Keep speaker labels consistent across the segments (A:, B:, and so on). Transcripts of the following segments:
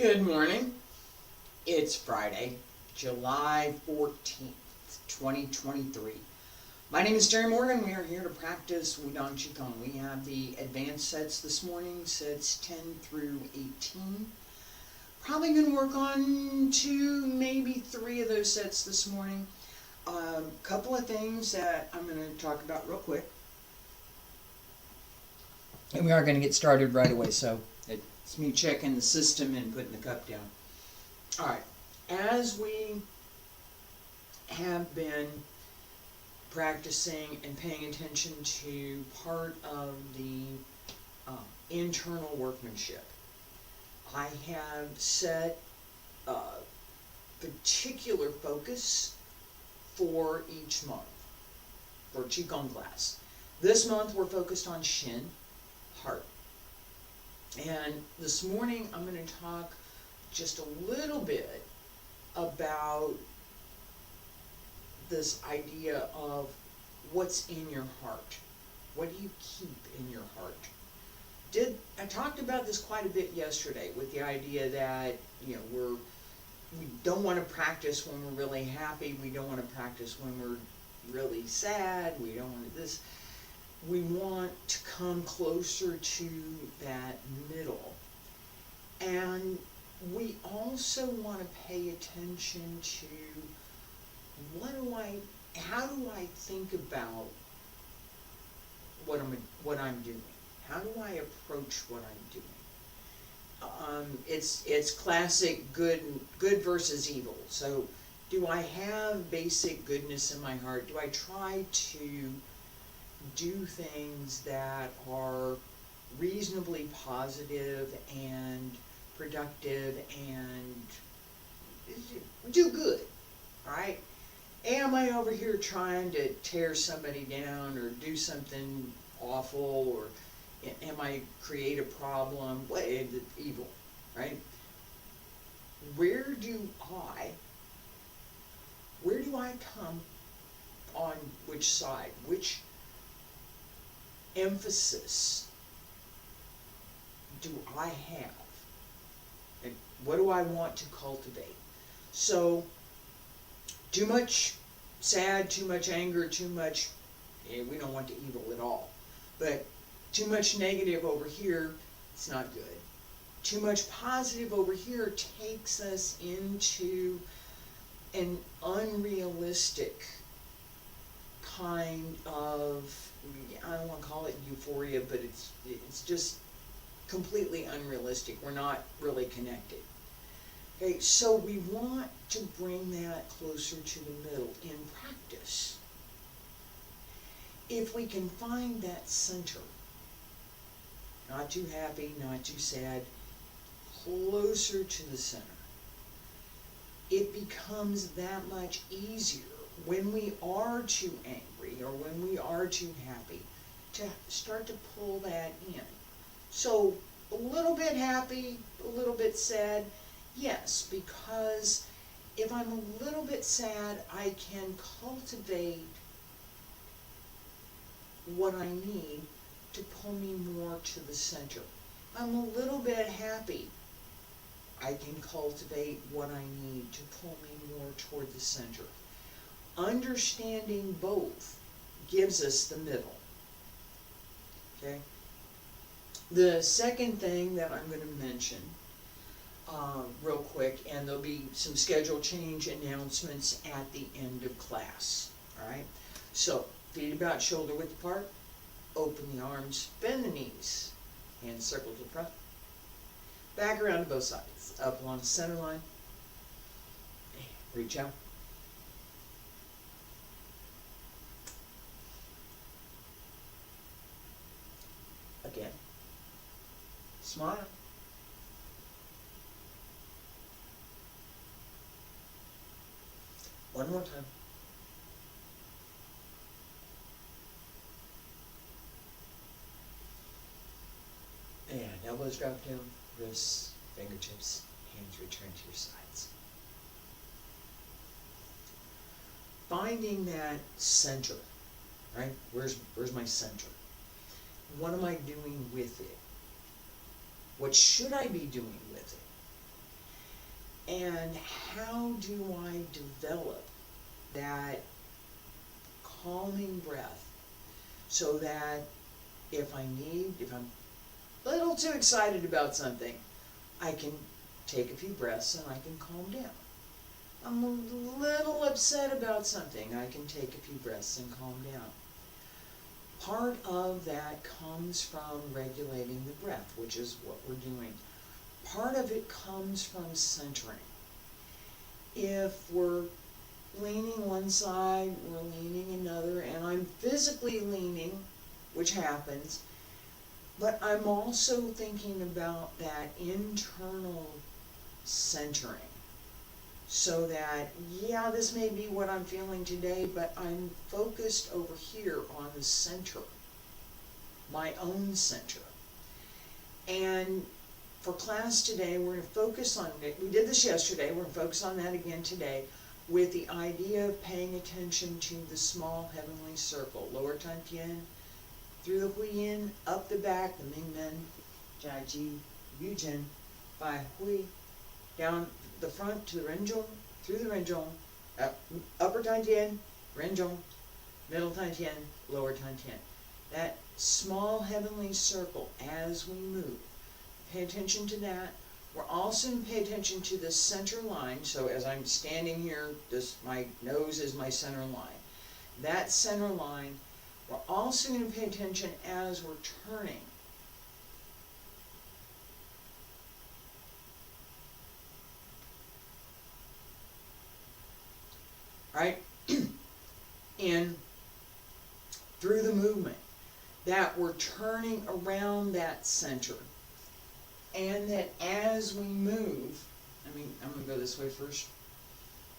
A: Good morning. It's Friday, July 14th, 2023. My name is Terry Morgan. We are here to practice Wudang Qigong. We have the advanced sets this morning, sets 10 through 18. Probably going to work on 2, maybe 3 of those sets this morning. Couple of things that I'm going to talk about real quick. And we are going to get started right away, so it's me checking the system and putting the cup down. Alright, as we have been practicing and paying attention to part of the internal workmanship, I have set a particular focus for each month for Qigong class. This month we're focused on Shin, heart. And this morning I'm going to talk just a little bit about this idea of what's in your heart. What do you keep in your heart? I talked about this quite a bit yesterday with the idea that, you know, we don't want to practice when we're really happy. We don't want to practice when we're really sad. We don't want to this. We want to come closer to that middle. And we also want to pay attention to how do I think about what I'm doing? How do I approach what I'm doing? It's classic good versus evil. So do I have basic goodness in my heart? Do I try to do things that are reasonably positive and productive and do good, right? Am I over here trying to tear somebody down or do something awful, or am I create a problem? What evil, right? Where do I come on which side? Which emphasis do I have? And what do I want to cultivate? So, too much sad, too much anger, too much, we don't want the evil at all. But too much negative over here, it's not good. Too much positive over here takes us into an unrealistic kind of, I don't want to call it euphoria, but it's just completely unrealistic. We're not really connected. Okay, so we want to bring that closer to the middle in practice. If we can find that center, not too happy, not too sad, closer to the center, it becomes that much easier when we are too angry or when we are too happy to start to pull that in. So a little bit happy, a little bit sad, yes, because if I'm a little bit sad, I can cultivate what I need to pull me more to the center. I'm a little bit happy, I can cultivate what I need to pull me more toward the center. Understanding both gives us the middle. Okay? The second thing that I'm going to mention real quick, and there'll be some schedule change announcements at the end of class. Alright? So, feet about shoulder width apart, open the arms, bend the knees, hands circle to the front, back around to both sides, up along the center line, reach out. Again. Smile. One more time. And elbows drop down, wrists, fingertips, hands return to your sides. Finding that center, right? Where's my center? What am I doing with it? What should I be doing with it? And how do I develop that calming breath so that if I'm a little too excited about something, I can take a few breaths and I can calm down. I'm a little upset about something, I can take a few breaths and calm down. Part of that comes from regulating the breath, which is what we're doing. Part of it comes from centering. If we're leaning one side, we're leaning another, and I'm physically leaning, which happens, but I'm also thinking about that internal centering. So that, yeah, this may be what I'm feeling today, but I'm focused over here on the center, my own center. And for class today, we're going to focus on it. We did this yesterday, we're going to focus on that again today, with the idea of paying attention to the small heavenly circle. Lower Tantian, through the Huiyin, up the back, the Mingmen, Jiaji, Yujin, Bai Hui, down the front to the Renjong, through the Renjong, upper Tantian, Renjong, middle Tantian, lower Tantian. That small heavenly circle as we move. Pay attention to that. We're also going to pay attention to the center line. So as I'm standing here, my nose is my center line. That center line, we're also going to pay attention as we're turning. Right? And through the movement, that we're turning around that center. And that as we move, I'm going to go this way first.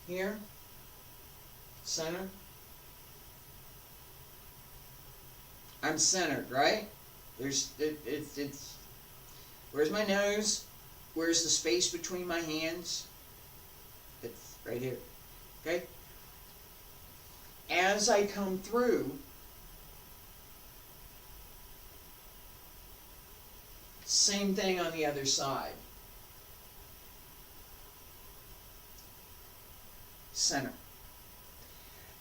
A: Here, center. I'm centered, right? It's where's my nose? Where's the space between my hands? It's right here. Okay? As I come through, same thing on the other side. Center.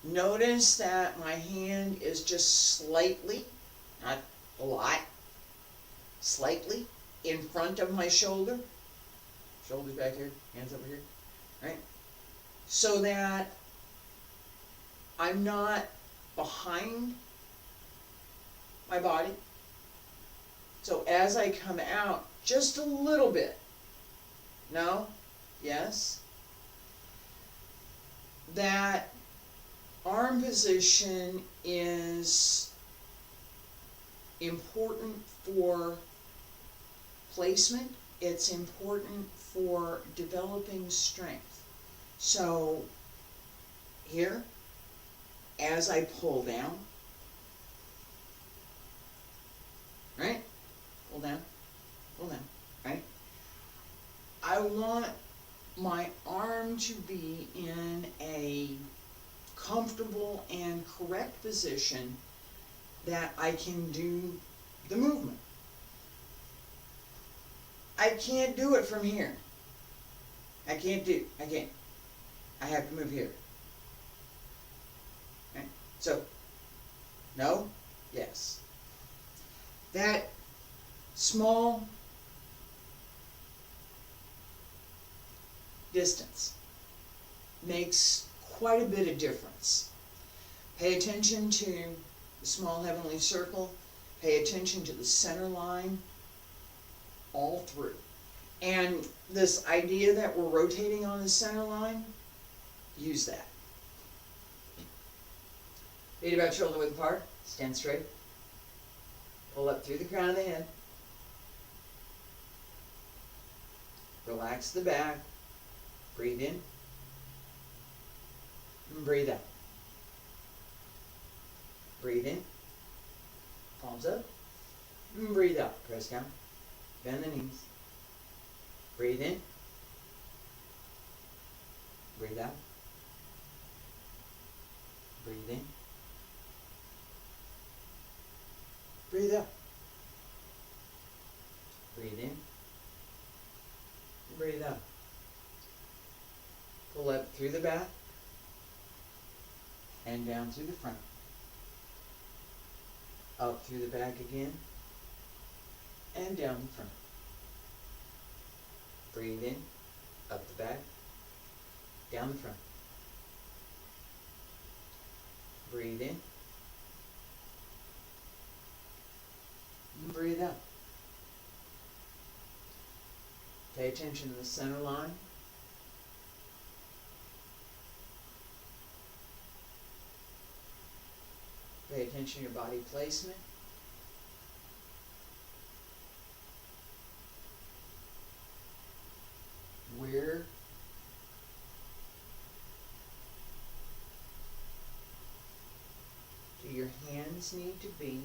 A: Notice that my hand is just slightly, not a lot, slightly in front of my shoulder. Shoulders back here, hands over here, right? So that I'm not behind my body. So as I come out, just a little bit. No? Yes? That arm position is important for placement. It's important for developing strength. So here, as I pull down, right? Pull down, right? I want my arm to be in a comfortable and correct position that I can do the movement. I can't do it from here. I can't. I have to move here. Okay? So, no, yes. That small distance makes quite a bit of difference. Pay attention to the small heavenly circle. Pay attention to the center line all through. And this idea that we're rotating on the center line, use that. Feet about shoulder width apart. Stand straight. Pull up through the crown of the head. Relax the back. Breathe in. And breathe out. Breathe in. Palms up. And breathe out. Press down. Bend the knees. Breathe in. Breathe out. Breathe in. Breathe out. Breathe in. Breathe out. up through the back, and down through the front. Up through the back again, and down the front. Breathe in, up the back, down the front. Breathe in, and breathe out. Pay attention to the center line. Pay attention to your body placement. Where do your hands need to be?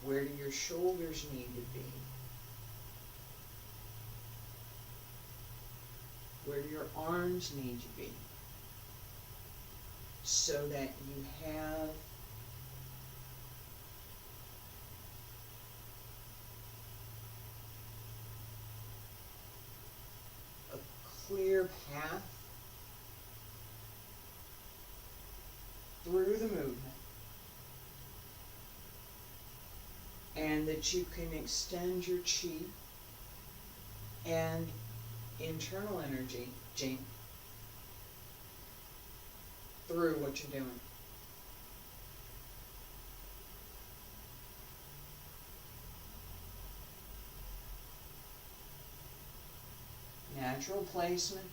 A: Where do your shoulders need to be? Where do your arms need to be? So that you have a clear path through the movement, and that you can extend your chi and internal energy through what you're doing. Natural placement.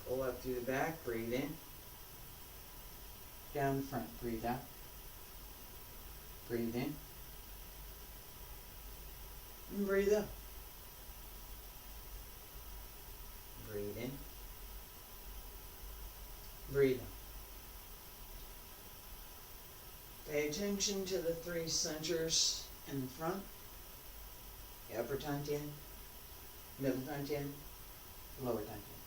A: Pull up through the back, breathe in. Down the front, breathe out. Breathe in. And breathe out. Breathe in. Breathe out. Pay attention to the three centers in the front. The upper dantian, middle dantian, lower dantian.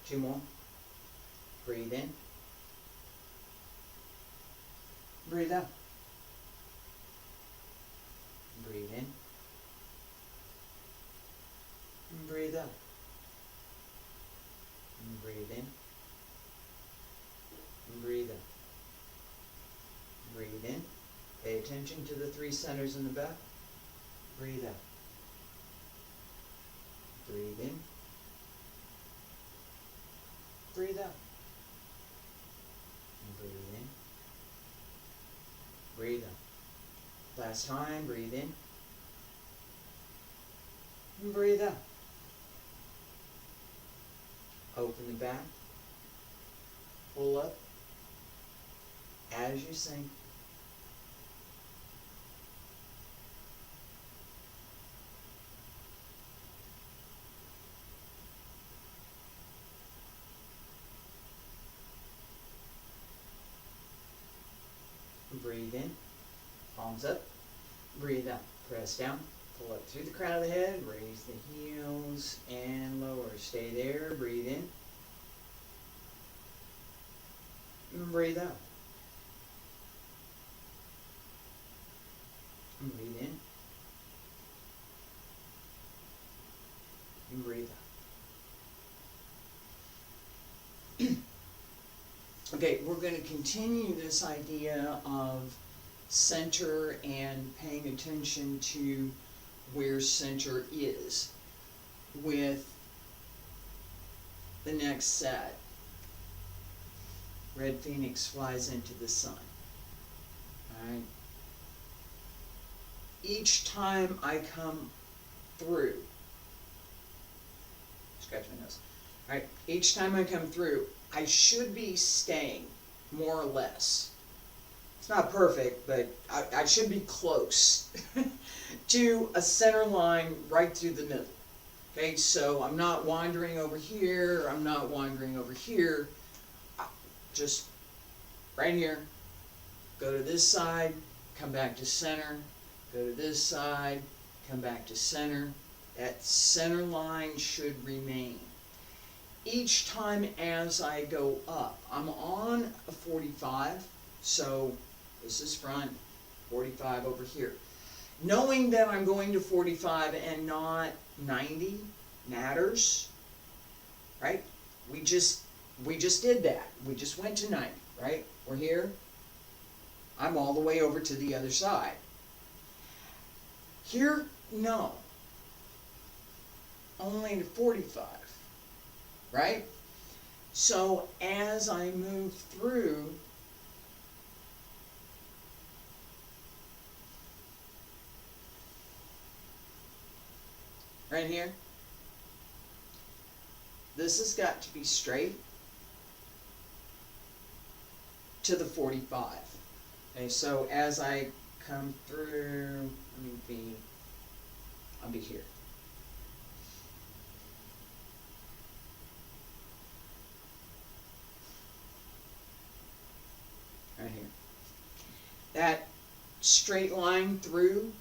A: Two more. Breathe in. Breathe out. Breathe in. And breathe out. And breathe in. And breathe out. Breathe in. Pay attention to the three centers in the back. Breathe out. Breathe in. Breathe out. And breathe in. Breathe out. Last time, breathe in. And breathe out. Open the back. Pull up. As you sink. Breathe in, palms up, breathe out, press down, pull up through the crown of the head, raise the heels and lower. Stay there, breathe in, and breathe out. And breathe in, and breathe out. Okay, we're going to continue this idea of center and paying attention to where center is with the next set. Red Phoenix flies into the sun. Alright. Each time I come through, scratch my nose. Alright, each time I come through, I should be staying, more or less. It's not perfect, but I should be close to a center line right through the middle. Okay, so I'm not wandering over here, I'm not wandering over here. Just right here, go to this side, come back to center, go to this side, come back to center. That center line should remain. Each time as I go up, I'm on a 45, so This is front, 45 over here. Knowing that I'm going to 45 and not 90 matters, right? We just did that. We just went to 90, right? We're here. I'm all the way over to the other side. Here, no. Only to 45, right? So as I move through, right here, this has got to be straight to the 45. Okay, so as I come through, I'll be here. Right here. That straight line through,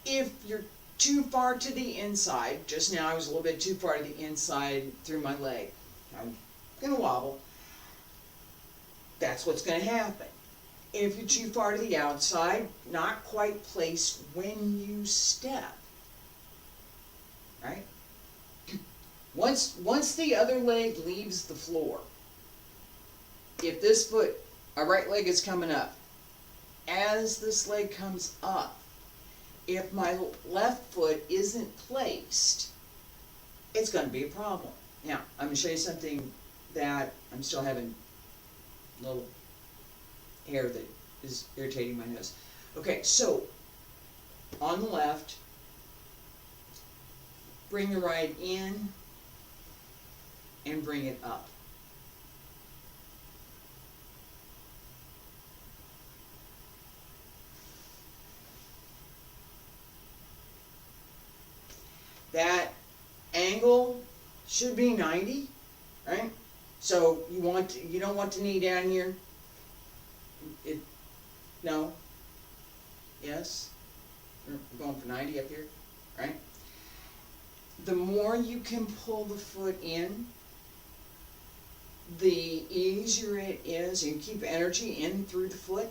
A: if you're too far to the inside, just now I was a little bit too far to the inside through my leg, I'm gonna wobble. That's what's gonna happen. If you're too far to the outside, not quite placed when you step, right? Once the other leg leaves the floor, if this foot, our right leg is coming up, as this leg comes up, if my left foot isn't placed, it's going to be a problem. Now, I'm going to show you something that I'm still having a little hair that is irritating my nose. Okay, so on the left, bring the right in and bring it up. That angle should be 90, right? So you don't want the knee down here. No. Yes. We're going for 90 up here, right? The more you can pull the foot in, the easier it is, and keep energy in through the foot,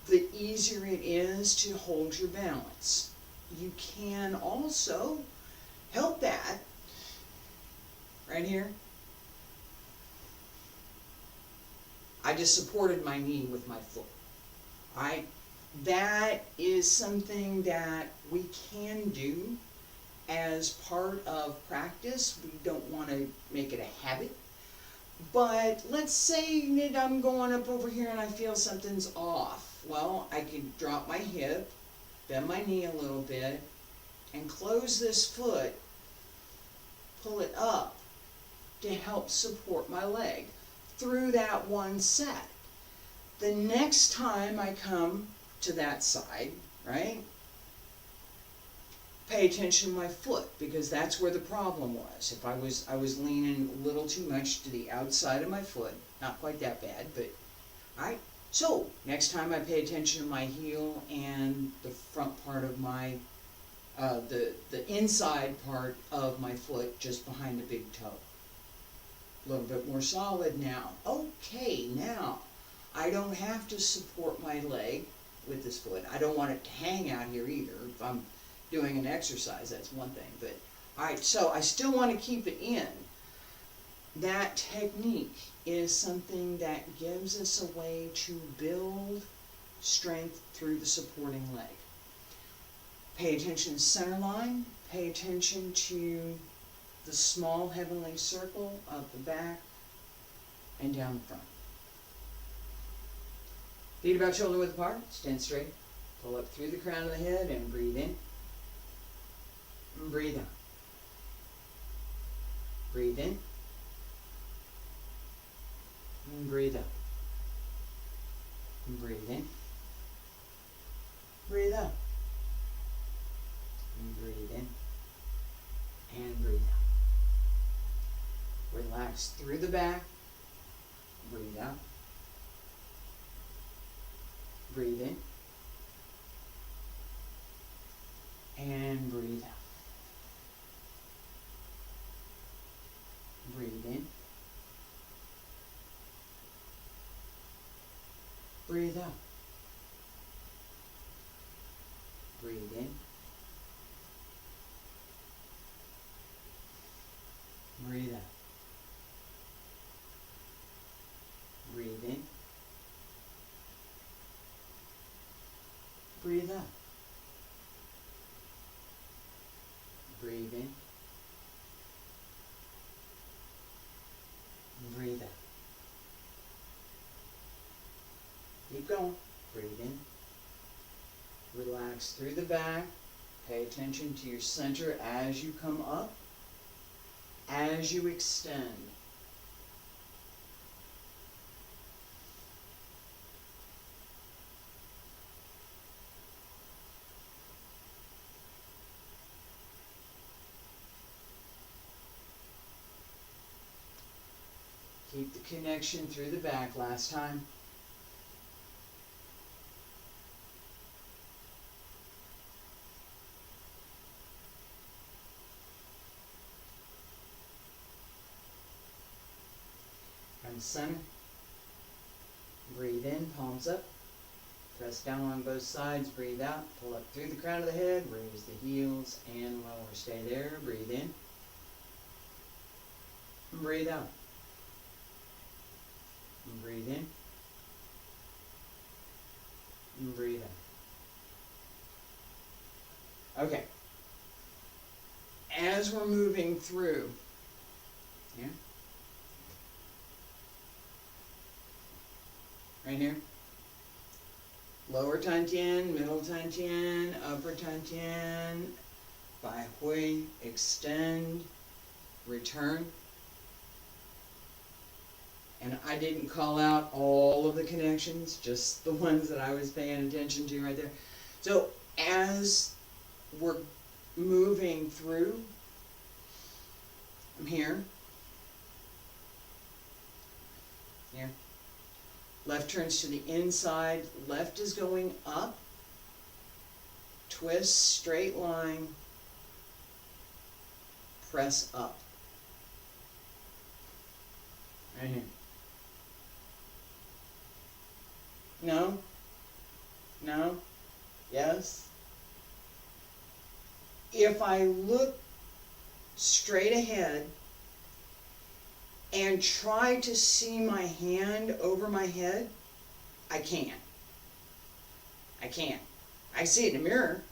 A: the easier it is to hold your balance. You can also help that right here. I just supported my knee with my foot. That is something that we can do as part of practice. We don't want to make it a habit. But let's say that I'm going up over here and I feel something's off. Well, I could drop my hip, bend my knee a little bit, and close this foot, pull it up to help support my leg through that one set. The next time I come to that side, right, pay attention to my foot, because that's where the problem was. If I was leaning a little too much to the outside of my foot, not quite that bad, but alright. So next time I pay attention to my heel and the front part of my the inside part of my foot just behind the big toe. A little bit more solid now. Okay, now I don't have to support my leg with this foot. I don't want it to hang out here either. If I'm doing an exercise, that's one thing. But alright, so I still want to keep it in. That technique is something that gives us a way to build strength through the supporting leg. Pay attention to center line. Pay attention to the small heavenly circle up the back and down the front. Feet about shoulder width apart. Stand straight. Pull up through the crown of the head and breathe in. And breathe out. Breathe in. And breathe out. And breathe in. Breathe out. And breathe in. And breathe out. Relax through the back. Breathe out. Breathe in. And breathe out. Breathe in. Breathe out. Breathe in. Breathe out. Breathe in. Breathe out. Breathe in. Breathe out. Keep going. Breathe in. Relax through the back. Pay attention to your center as you come up, as you extend. Keep the connection through the back. Last time. From the center. Breathe in, palms up. Press down on both sides. Breathe out. Pull up through the crown of the head. Raise the heels and lower. Stay there. Breathe in. Breathe out. And breathe in. And breathe out. Okay. As we're moving through, here, right here, lower Tantien, middle Tantien, upper Tantien, Bai Hui, extend, return. And I didn't call out all of the connections, just the ones that I was paying attention to right there. So as we're moving through, I'm here, here. Left turns to the inside, left is going up, twist, straight line, press up. Right here. No? No? Yes? If I look straight ahead and try to see my hand over my head, I can't. I can't. I see it in the mirror.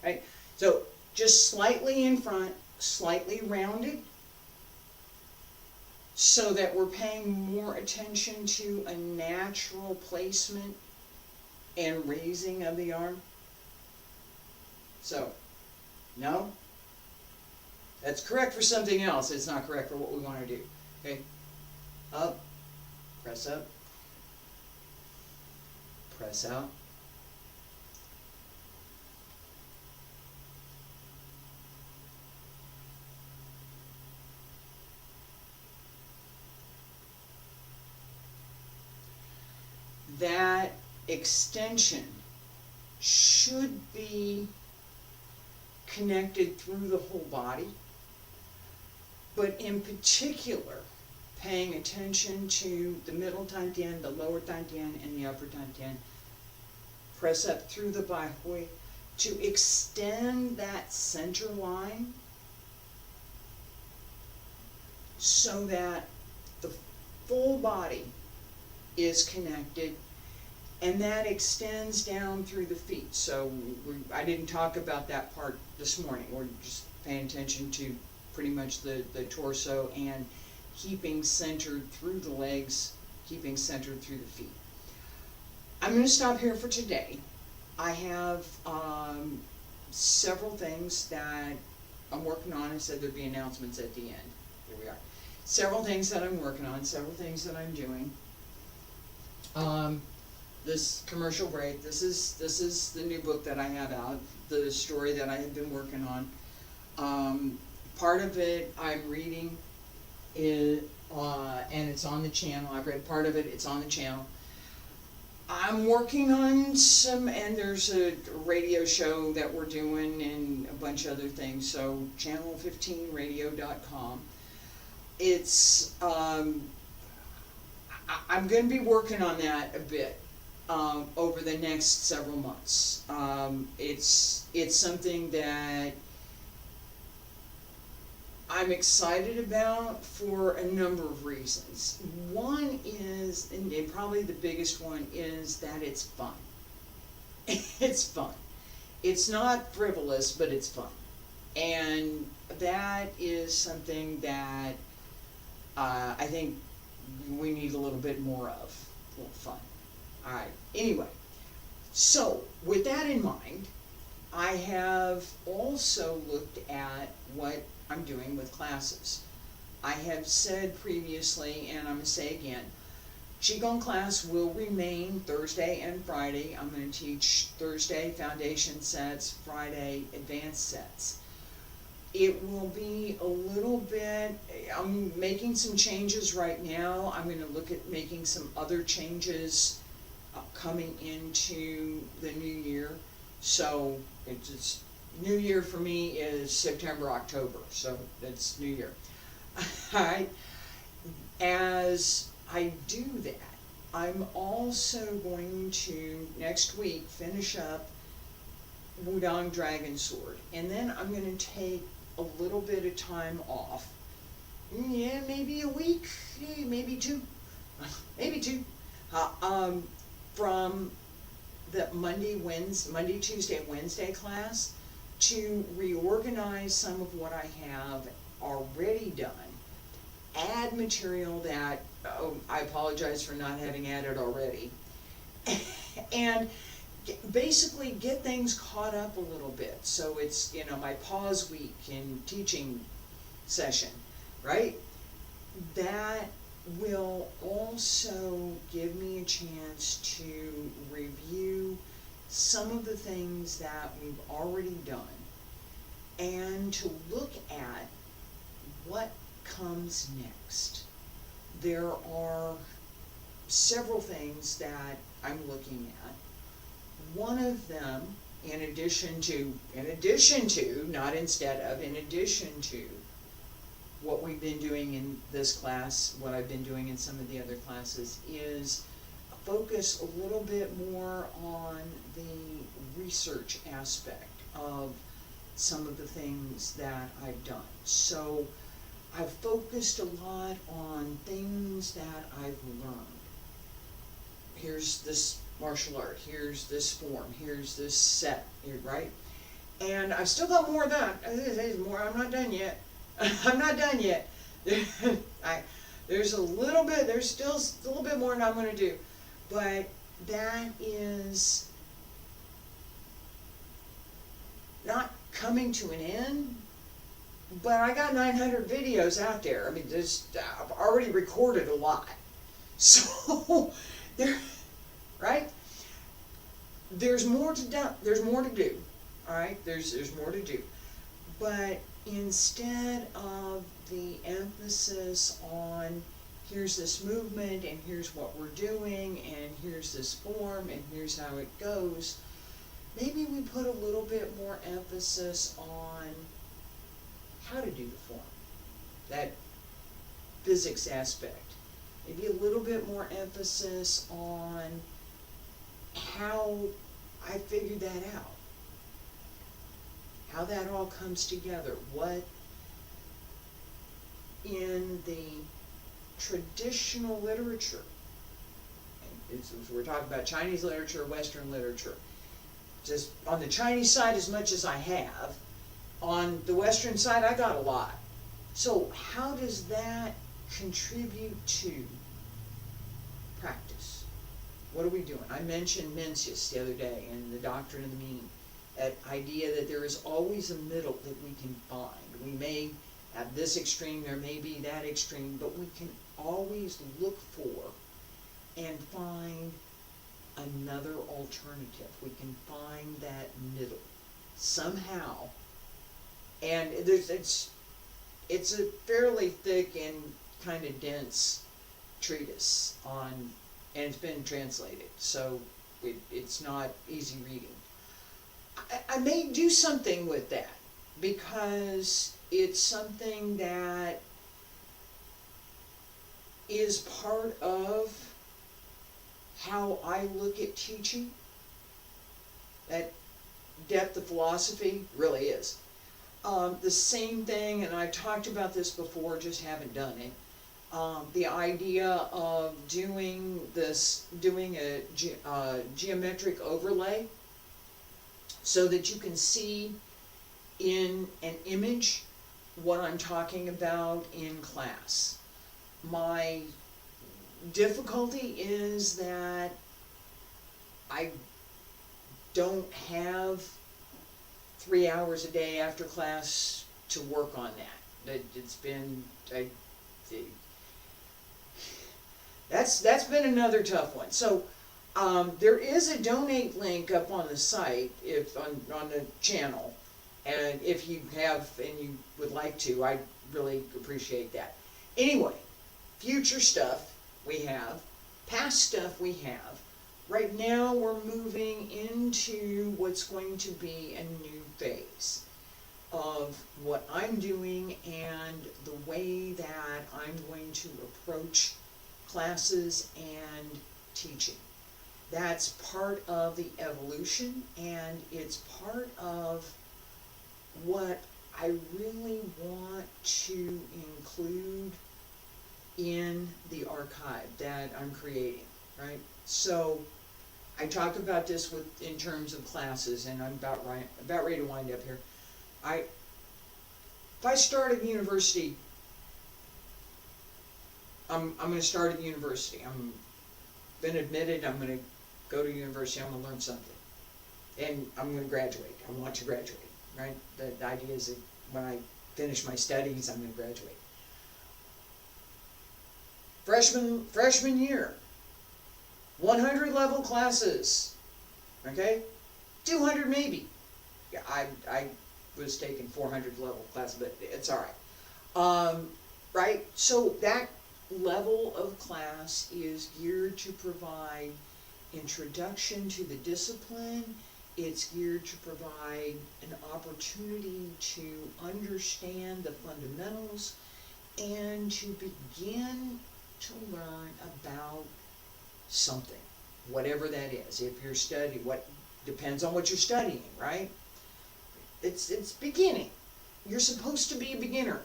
A: Right? So just slightly in front, slightly rounded, so that we're paying more attention to a natural placement and raising of the arm. So, no? That's correct for something else. It's not correct for what we want to do. Okay? Up, press up, press out. That extension should be connected through the whole body, but in particular, paying attention to the middle Tantien, the lower Tantien, and the upper Tantien. Press up through the Bai Hui to extend that center line so that the full body is connected, and that extends down through the feet. So I didn't talk about that part this morning. We're just paying attention to pretty much the torso and keeping centered through the legs, keeping centered through the feet. I'm going to stop here for today. I have several things that I'm working on. I said there'd be announcements at the end. Here we are. Several things that I'm working on, several things that I'm doing. This commercial break, this is the new book that I have out, the story that I have been working on. Part of it I'm reading is, and it's on the channel. I've read part of it, it's on the channel. I'm working on some, and there's a radio show that we're doing and a bunch of other things, so channel15radio.com. It's, I'm going to be working on that a bit over the next several months. It's something that I'm excited about for a number of reasons. One is, and probably the biggest one, is that it's fun. It's fun. It's not frivolous, but it's fun. And that is something that I think we need a little bit more of. A little fun. Alright, anyway. So, with that in mind, I have also looked at what I'm doing with classes. I have said previously, and I'm going to say again, Qigong class will remain Thursday and Friday. I'm going to teach Thursday foundation sets, Friday advanced sets. It will be a little bit, I'm making some changes right now. I'm going to look at making some other changes coming into the new year. So it's just, new year for me is September, October, so that's new year. Alright, as I do that, I'm also going to, next week, finish up Wudang Dragon Sword, and then I'm going to take a little bit of time off. Yeah, maybe a week, maybe two, maybe two, from the Monday, Tuesday, Wednesday class to reorganize some of what I have already done, add material that, I apologize for not having added already, and basically get things caught up a little bit. So it's, you know, my pause week in teaching session, right? That will also give me a chance to review some of the things that we've already done and to look at what comes next. There are several things that I'm looking at. One of them, in addition to, not instead of, in addition to what we've been doing in this class, what I've been doing in some of the other classes, is focus a little bit more on the research aspect of some of the things that I've done. So I've focused a lot on things that I've learned. Here's this martial art, here's this form, here's this set, right? And I've still got more of that. There's more, I'm not done yet. I'm not done yet. There's a little bit, there's still a little bit more that I'm going to do. But that is not coming to an end. But I got 900 videos out there. I mean, I've already recorded a lot. So, right? There's more to do. There's more to do. All right? There's more to do. But instead of the emphasis on here's this movement and here's what we're doing and here's this form and here's how it goes, maybe we put a little bit more emphasis on how to do the form, that physics aspect. Maybe a little bit more emphasis on how I figured that out, how that all comes together, what in the traditional literature, and we're talking about Chinese literature, Western literature, just on the Chinese side as much as I have, on the Western side I got a lot. So how does that contribute to practice? What are we doing? I mentioned Mencius the other day in the Doctrine of the Meaning, that idea that there is always a middle that we can find. We may have this extreme, there may be that extreme, but we can always look for and find another alternative. We can find that middle somehow. And it's a fairly thick and kind of dense treatise on, and it's been translated, so it's not easy reading. I may do something with that because it's something that is part of how I look at teaching. That depth of philosophy really is. The same thing, and I've talked about this before, just haven't done it. The idea of doing a geometric overlay so that you can see in an image what I'm talking about in class. My difficulty is that I don't have 3 hours a day after class to work on that. That's been another tough one. So there is a donate link up on the site, if on the channel, and if you have and you would like to, I really appreciate that. Anyway, future stuff we have, past stuff we have. Right now we're moving into what's going to be a new phase of what I'm doing and the way that I'm going to approach classes and teaching. That's part of the evolution, and it's part of what I really want to include in the archive that I'm creating, right? So I talk about this in terms of classes, and I'm about ready to wind up here. If I start at university, I'm going to start at university. I'm been admitted. I'm going to go to university. I'm going to learn something, and I'm going to graduate. I want to graduate, right? The idea is that when I finish my studies, I'm going to graduate. Freshman year, 100 level classes, okay? 200 maybe. Yeah, I was taking 400 level classes, but it's all right. Right? So that level of class is geared to provide introduction to the discipline. It's geared to provide an opportunity to understand the fundamentals and to begin to learn about something, whatever that is. If you're studying, what depends on what you're studying, right? It's beginning. You're supposed to be a beginner.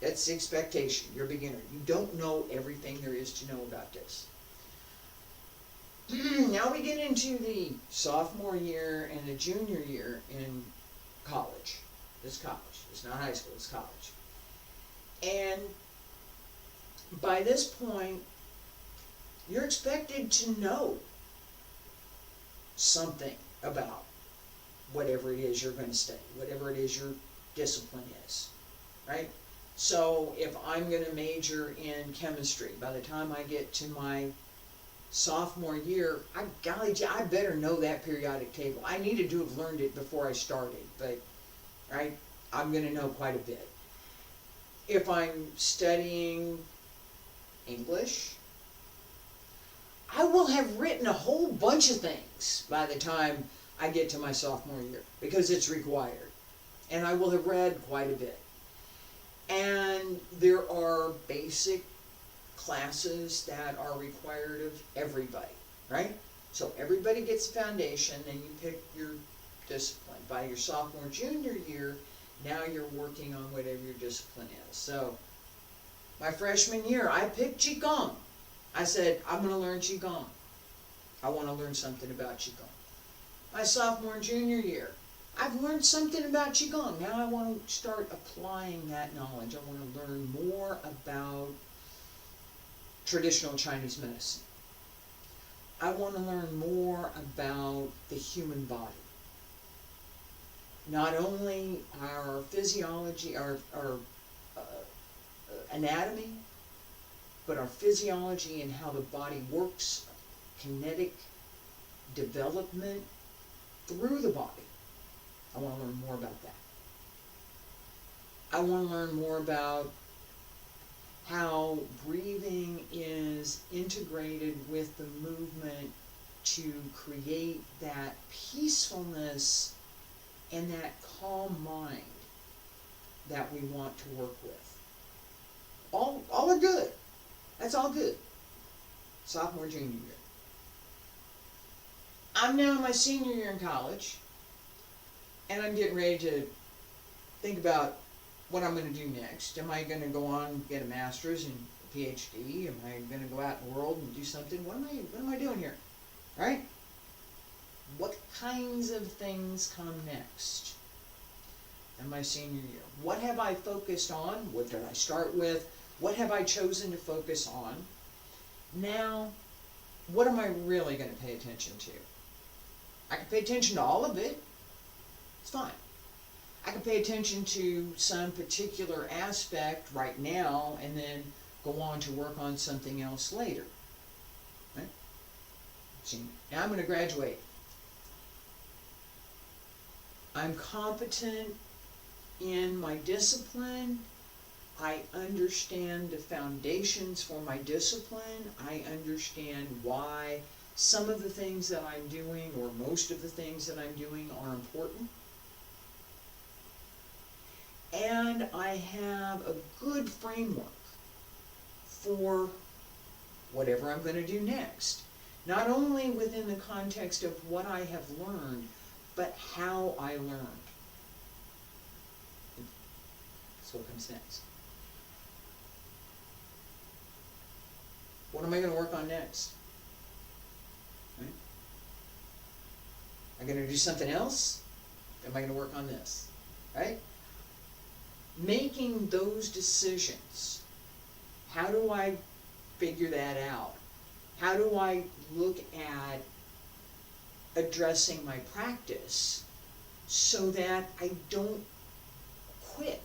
A: That's the expectation. You're a beginner. You don't know everything there is to know about this. Now we get into the sophomore year and the junior year in college. It's college. It's not high school. It's college. And by this point, you're expected to know something about whatever it is you're going to study, whatever it is your discipline is, right? So if I'm going to major in chemistry, by the time I get to my sophomore year, golly gee, I better know that periodic table. I needed to have learned it before I started, but, right, I'm going to know quite a bit. If I'm studying English, I will have written a whole bunch of things by the time I get to my sophomore year, because it's required. And I will have read quite a bit. And there are basic classes that are required of everybody, right? So everybody gets a foundation, and you pick your discipline. By your sophomore, junior year, now you're working on whatever your discipline is. So my freshman year, I picked Qigong. I said, I'm going to learn Qigong. I want to learn something about Qigong. My sophomore and junior year, I've learned something about Qigong. Now I want to start applying that knowledge. I want to learn more about traditional Chinese medicine. I want to learn more about the human body. Not only our physiology, our anatomy, but our physiology and how the body works, kinetic development through the body. I want to learn more about that. I want to learn more about how breathing is integrated with the movement to create that peacefulness and that calm mind that we want to work with. All are good. That's all good. Sophomore, junior year. I'm now in my senior year in college, and I'm getting ready to think about what I'm going to do next. Am I going to go on and get a master's and a PhD? Am I going to go out in the world and do something? What am I doing here? Right? What kinds of things come next in my senior year? What have I focused on? What did I start with? What have I chosen to focus on? Now, what am I really going to pay attention to? I can pay attention to all of it. It's fine. I can pay attention to some particular aspect right now and then go on to work on something else later. Right? See, now I'm going to graduate. I'm competent in my discipline. I understand the foundations for my discipline. I understand why some of the things that I'm doing, or most of the things that I'm doing, are important. And I have a good framework for whatever I'm going to do next. Not only within the context of what I have learned, but how I learned. That's what comes next. What am I going to work on next? Right? Am I going to do something else? Am I going to work on this? Right? Making those decisions. How do I figure that out? How do I look at addressing my practice so that I don't quit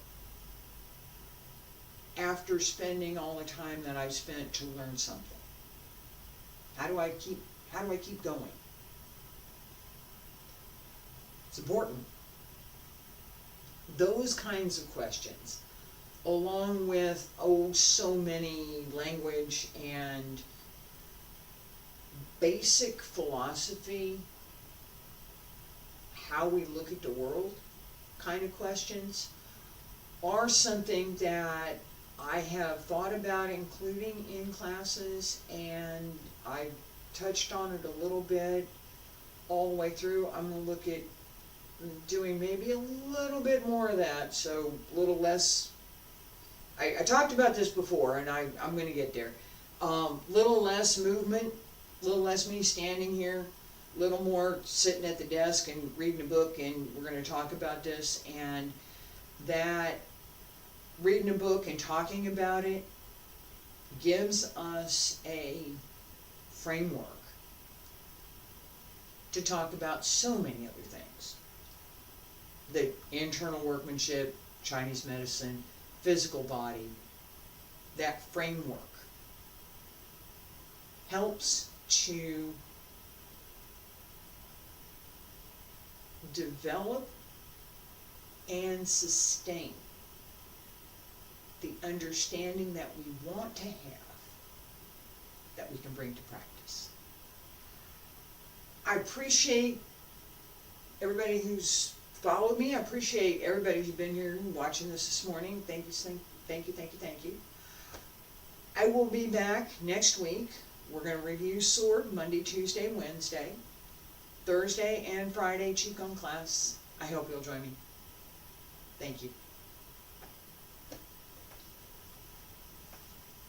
A: after spending all the time that I've spent to learn something? How do I keep going? It's important. Those kinds of questions, along with, so many language and basic philosophy, how we look at the world kind of questions, are something that I have thought about including in classes, and I touched on it a little bit all the way through. I'm going to look at doing maybe a little bit more of that, so a little less. I talked about this before, and I'm going to get there. Little less movement, little less me standing here, little more sitting at the desk and reading a book, and we're going to talk about this. And that reading a book and talking about it gives us a framework to talk about so many other things. The internal workmanship, Chinese medicine, physical body. That framework helps to develop and sustain the understanding that we want to have, that we can bring to practice. I appreciate everybody who's followed me. I appreciate everybody who's been here watching this morning. Thank you. I will be back next week. We're going to review Sword Monday, Tuesday, Wednesday, Thursday, and Friday Qigong class. I hope you'll join me. Thank you.